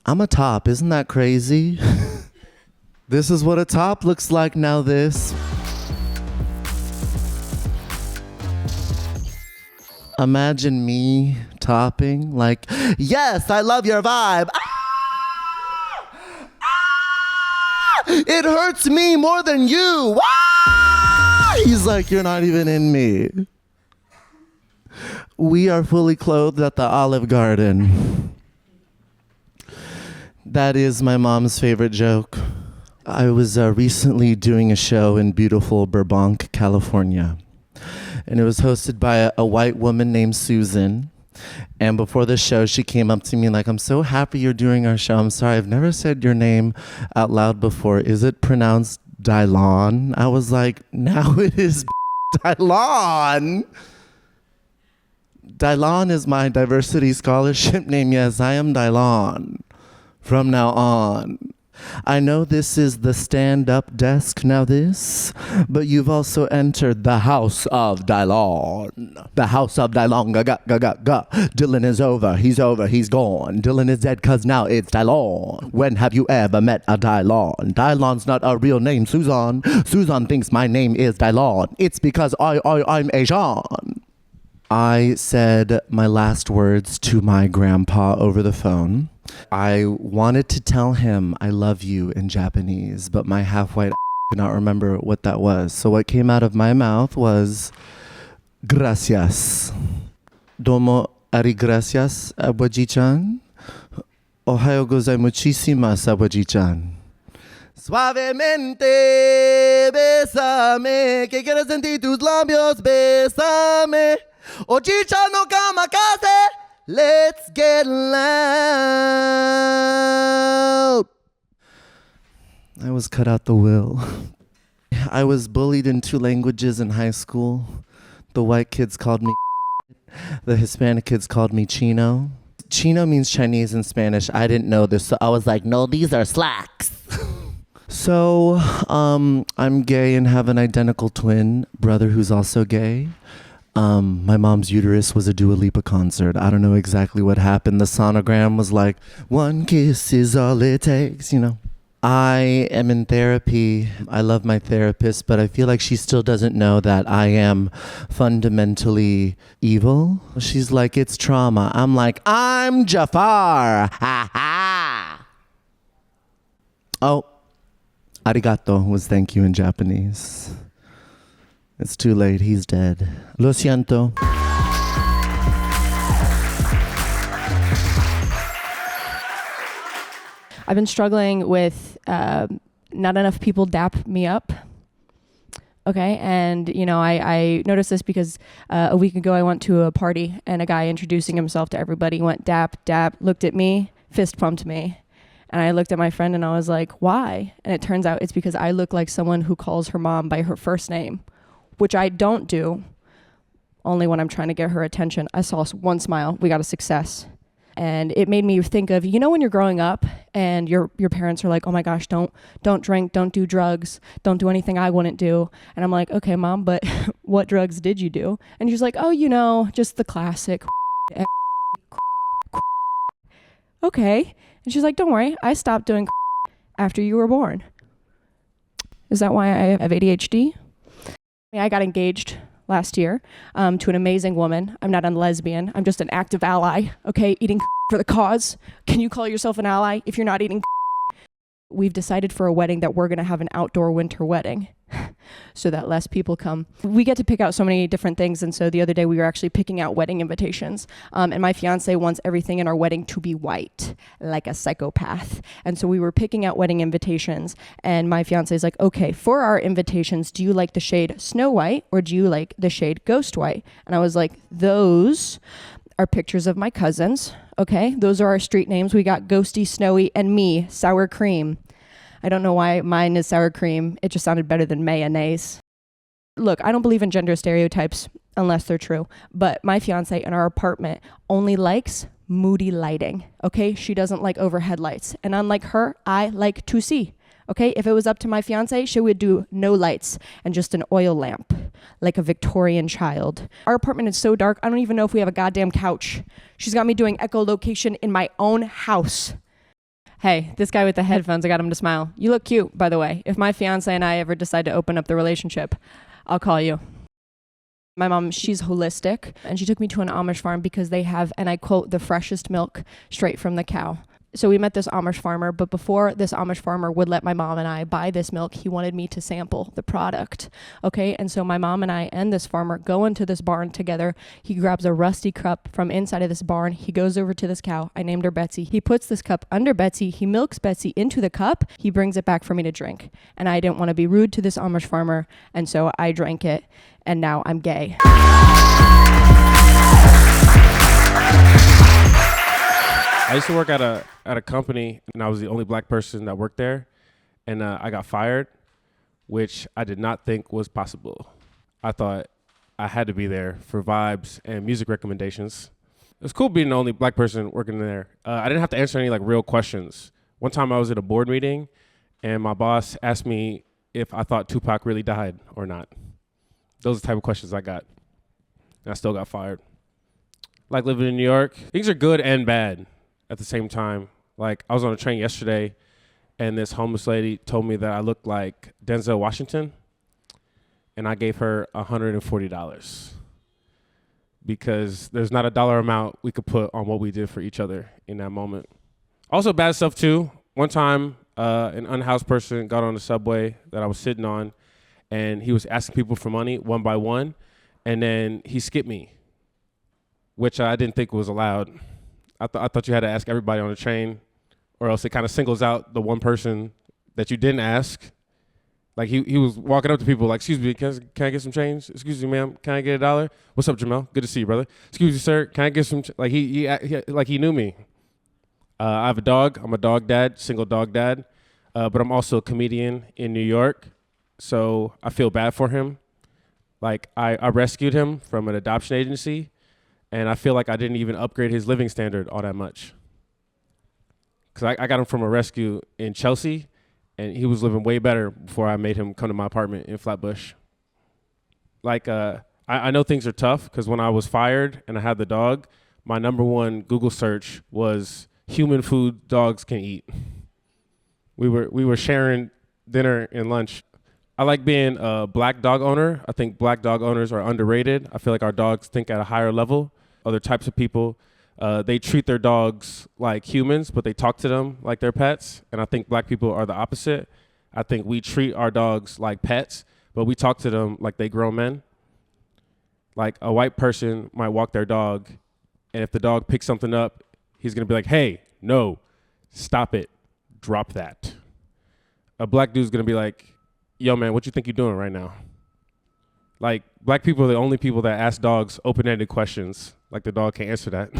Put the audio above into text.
I'm a top, isn't that crazy? This is what a top looks like now this. Imagine me topping like, yes, I love your vibe. Ah! Ah! It hurts me more than you. Ah! He's like, you're not even in me. We are fully clothed at the Olive Garden. That is my mom's favorite joke. I was recently doing a show in beautiful Burbank, California. And it was hosted by a white woman named Susan. And before the show, she came up to me like, I'm so happy you're doing our show. I'm sorry, I've never said your name out loud before. Is it pronounced Dylon? I was like, now it is Dylon. Dylon is my diversity scholarship name. Yes, I am Dylon from now on. I know this is the Standup Desk, NowThis, but you've also entered the house of Dylon. The house of Dylon, ga. Dylan is over, he's gone. Dylan is dead cause now it's Dylon. When have you ever met a Dylon? Dylon's not a real name, Susan. Susan thinks my name is Dylon. It's because I'm Asian. I said my last words to my grandpa over the phone. I wanted to tell him I love you in Japanese, but my half-white could not remember what that was. So what came out of my mouth was, gracias. Domo ari gracias, abuji-chan. Ohayo gozai muchísimas, abuji-chan. Suavemente, bésame, que quiero sentir tus labios, bésame. Oji-chan no kamakase, let's get loud. I was cut out the will. I was bullied in 2 languages in high school. The white kids called me the Hispanic kids called me Chino. Chino means Chinese in Spanish. I didn't know this, so I was like, no, these are slacks. So, I'm gay and have an identical twin brother who's also gay. My mom's uterus was a Dua Lipa concert. I don't know exactly what happened. The sonogram was like, 1 kiss is all it takes, you know. I am in therapy. I love my therapist, but I feel like she still doesn't know that I am fundamentally evil. She's like, it's trauma. I'm like, I'm Jafar. Ha ha. Oh, arigato was thank you in Japanese. It's too late, he's dead. Lo siento. I've been struggling with not enough people dap me up. Okay, and you know, I noticed this because a week ago I went to a party and a guy introducing himself to everybody went dap, looked at me, fist pumped me. And I looked at my friend and I was like, why? And it turns out it's because I look like someone who calls her mom by her first name, which I don't do, only when I'm trying to get her attention. I saw 1 smile, we got a success. And it made me think of, you know, when you're growing up and your parents are like, oh my gosh, don't drink, don't do drugs, don't do anything I wouldn't do. And I'm like, okay, mom, but what drugs did you do? And she's like, oh, you know, just the classic. Okay. And she's like, don't worry, I stopped doing after you were born. Is that why I have ADHD? I got engaged last year to an amazing woman. I'm not a lesbian. I'm just an active ally, okay? Eating for the cause. Can you call yourself an ally if you're not eating? We've decided for a wedding that we're going to have an outdoor winter wedding so that less people come. We get to pick out so many different things, and so the other day we were actually picking out wedding invitations, and my fiance wants everything in our wedding to be white, like a psychopath. And so we were picking out wedding invitations, and my fiance is like, okay, for our invitations, do you like the shade Snow White or do you like the shade Ghost White? And I was like, those are pictures of my cousins, okay? Those are our street names. We got Ghosty, Snowy, and me, Sour Cream. I don't know why mine is sour cream. It just sounded better than mayonnaise. Look, I don't believe in gender stereotypes unless they're true, but my fiance in our apartment only likes moody lighting, okay? She doesn't like overhead lights. And unlike her, I like to see, okay? If it was up to my fiance, she would do no lights and just an oil lamp, like a Victorian child. Our apartment is so dark, I don't even know if we have a goddamn couch. She's got me doing echolocation in my own house. Hey, this guy with the headphones, I got him to smile. You look cute, by the way. If my fiance and I ever decide to open up the relationship, I'll call you. My mom, she's holistic, and she took me to an Amish farm because they have, and I quote, the freshest milk straight from the cow. So we met this Amish farmer, but before this Amish farmer would let my mom and I buy this milk, he wanted me to sample the product. Okay, and so my mom and I and this farmer go into this barn together. He grabs a rusty cup from inside of this barn. He goes over to this cow. I named her Betsy. He puts this cup under Betsy. He milks Betsy into the cup. He brings it back for me to drink. And I didn't want to be rude to this Amish farmer, and so I drank it, and now I'm gay. I used to work at a company, and I was the only black person that worked there, and I got fired, which I did not think was possible. I thought I had to be there for vibes and music recommendations. It was cool being the only black person working there. I didn't have to answer any real questions. One time I was at a board meeting, and my boss asked me if I thought Tupac really died or not. Those are the type of questions I got, and I still got fired. Like living in New York, things are good and bad at the same time. I was on a train yesterday, and this homeless lady told me that I looked like Denzel Washington, and I gave her $140 because there's not a dollar amount we could put on what we did for each other in that moment. Also bad stuff too. One time, an unhoused person got on the subway that I was sitting on, and he was asking people for money one by one, and then he skipped me, which I didn't think was allowed. I thought you had to ask everybody on the train, or else it kind of singles out the one person that you didn't ask. He was walking up to people like, excuse me, can I get some change? Excuse me, ma'am, can I get $1? What's up, Jamel? Good to see you, brother. Excuse me, sir, can I get some? He knew me. I have a dog. I'm a dog dad, single dog dad, but I'm also a comedian in New York, so I feel bad for him. I rescued him from an adoption agency, and I feel like I didn't even upgrade his living standard all that much. Because I got him from a rescue in Chelsea, and he was living way better before I made him come to my apartment in Flatbush. I know things are tough, because when I was fired and I had the dog, my number one Google search was human food dogs can eat. We were sharing dinner and lunch. I like being a black dog owner. I think black dog owners are underrated. I feel like our dogs think at a higher level. Other types of people, they treat their dogs like humans, but they talk to them like they're pets. And I think black people are the opposite. I think we treat our dogs like pets, but we talk to them like they grown men. Like a white person might walk their dog, and if the dog picks something up, he's gonna be like, hey, no, stop it, drop that. A black dude's gonna be like, yo, man, what you think you're doing right now? Black people are the only people that ask dogs open-ended questions. The dog can't answer that.